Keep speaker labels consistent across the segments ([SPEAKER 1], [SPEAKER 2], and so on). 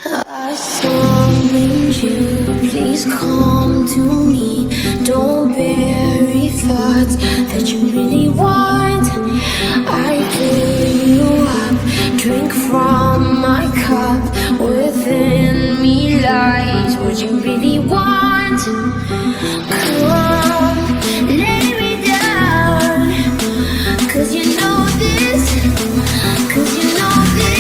[SPEAKER 1] I summon you, please come to me. Don't bury thoughts that you really want. I fill you up, drink from my cup. Within me lies what you really want. Come, lay me down, 'cause you know this, 'cause you know this.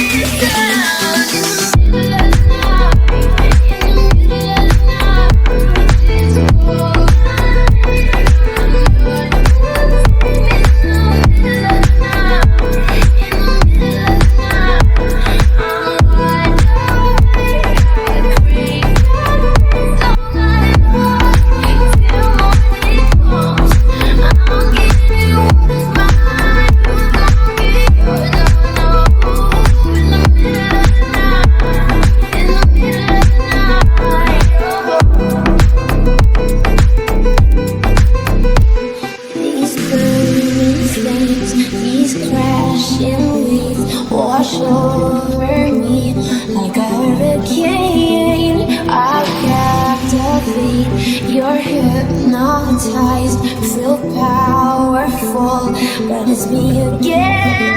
[SPEAKER 1] These crashing waves wash over me like a hurricane. I captivate, you're hypnotized, feel powerful, but it's me again.